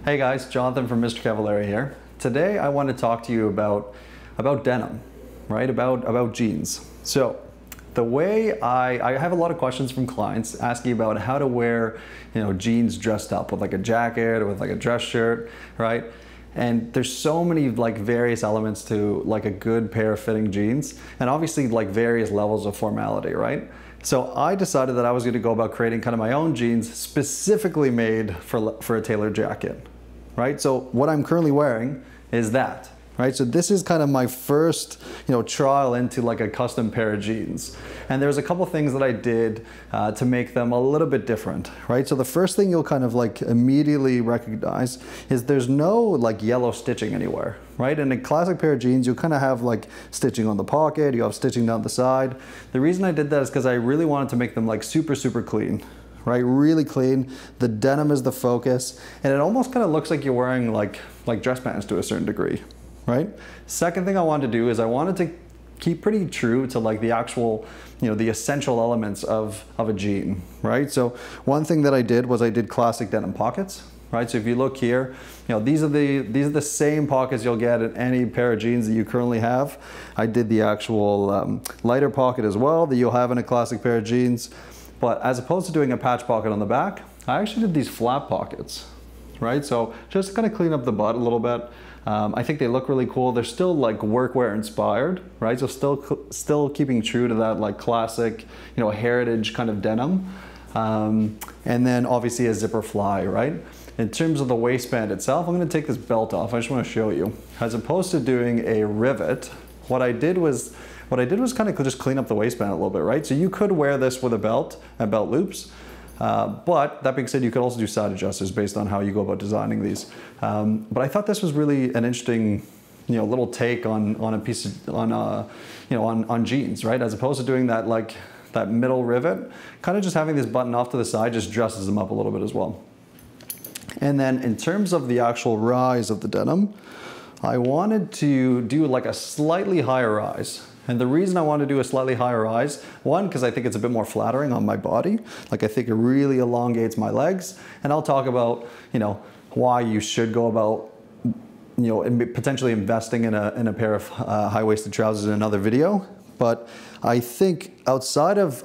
Hey guys, Jonathan from Mr. Cavallari here. Today I want to talk to you about denim, right? About jeans. So the way I have a lot of questions from clients asking about how to wear, jeans dressed up with like a jacket or with like a dress shirt, right? And there's so many like various elements to like a good pair of fitting jeans, and obviously like various levels of formality, right? So I decided that I was going to go about creating kind of my own jeans specifically made for a tailored jacket, right? So what I'm currently wearing is that, right? So this is kind of my first, trial into like a custom pair of jeans. And there's a couple things that I did to make them a little bit different, right? So the first thing you'll kind of like immediately recognize is there's no like yellow stitching anywhere, right? In a classic pair of jeans, you kind of have like stitching on the pocket, you have stitching down the side. The reason I did that is because I really wanted to make them like super clean, right? Really clean. The denim is the focus, and it almost kind of looks like you're wearing like dress pants to a certain degree, right? Second thing I wanted to do is I wanted to keep pretty true to like the actual, the essential elements of a jean, right? So one thing that I did was I did classic denim pockets, right? So if you look here, these are the same pockets you'll get in any pair of jeans that you currently have. I did the actual lighter pocket as well that you'll have in a classic pair of jeans. But as opposed to doing a patch pocket on the back, I actually did these flap pockets, right? So just to kind of clean up the butt a little bit. I think they look really cool. They're still like workwear inspired, right? So still keeping true to that like classic, heritage kind of denim. And then obviously a zipper fly, right? In terms of the waistband itself, I'm gonna take this belt off. I just wanna show you. As opposed to doing a rivet, what I did was kind of just clean up the waistband a little bit, right? So you could wear this with a belt and belt loops, but that being said, you could also do side adjusters based on how you go about designing these. But I thought this was really an interesting, little take on a piece of, on jeans, right? As opposed to doing that like that middle rivet, kind of just having this button off to the side just dresses them up a little bit as well. And then in terms of the actual rise of the denim, I wanted to do like a slightly higher rise. And the reason I want to do a slightly higher rise, one, because I think it's a bit more flattering on my body. Like I think it really elongates my legs. And I'll talk about, why you should go about, potentially investing in a pair of high-waisted trousers in another video. But I think outside of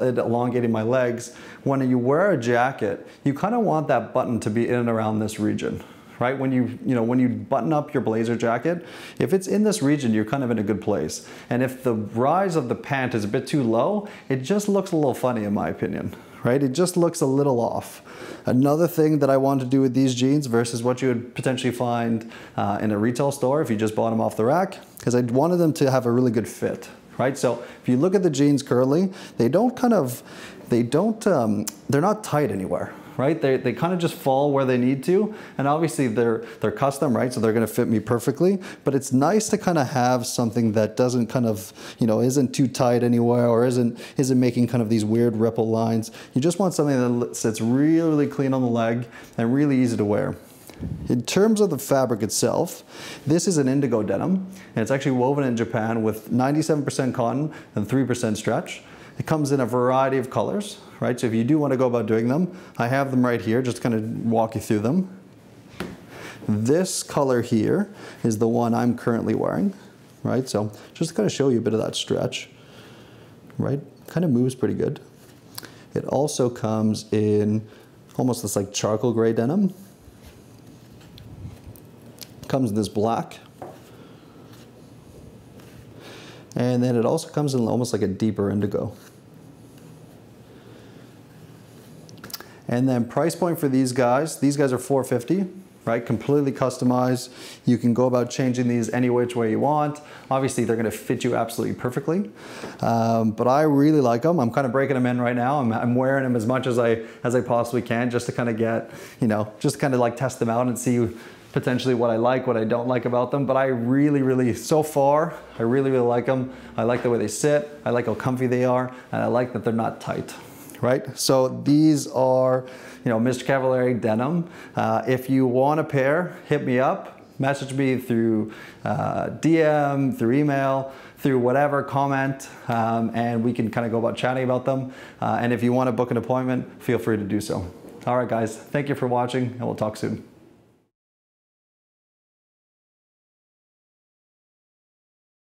it elongating my legs, when you wear a jacket, you kind of want that button to be in and around this region. Right? When you button up your blazer jacket, if it's in this region, you're kind of in a good place. And if the rise of the pant is a bit too low, it just looks a little funny in my opinion, right? It just looks a little off. Another thing that I want to do with these jeans versus what you would potentially find in a retail store if you just bought them off the rack, is I wanted them to have a really good fit, right? So if you look at the jeans currently, they're not tight anywhere. Right? They kind of just fall where they need to, and obviously they're custom, right? So they're going to fit me perfectly, but it's nice to kind of have something that doesn't kind of, isn't too tight anywhere or isn't making kind of these weird ripple lines. You just want something that sits really clean on the leg and really easy to wear. In terms of the fabric itself, this is an indigo denim, and it's actually woven in Japan with 97% cotton and 3% stretch. It comes in a variety of colors, right? So if you do want to go about doing them, I have them right here, just kind of walk you through them. This color here is the one I'm currently wearing, right? So just to kind of show you a bit of that stretch, right? Kind of moves pretty good. It also comes in almost this like charcoal gray denim. It comes in this black. And then it also comes in almost like a deeper indigo. And then price point for these guys are $450, right? Completely customized. You can go about changing these any which way you want. Obviously, they're gonna fit you absolutely perfectly. But I really like them. I'm kind of breaking them in right now. I'm wearing them as much as I possibly can, just to kind of get, just kind of like test them out and see potentially what I like, what I don't like about them. But I really, so far, I really like them. I like the way they sit. I like how comfy they are. And I like that they're not tight, right? So these are, Mr. Cavallari denim. If you want a pair, hit me up. Message me through DM, through email, through whatever, comment, and we can kind of go about chatting about them. And if you want to book an appointment, feel free to do so. All right, guys, thank you for watching, and we'll talk soon.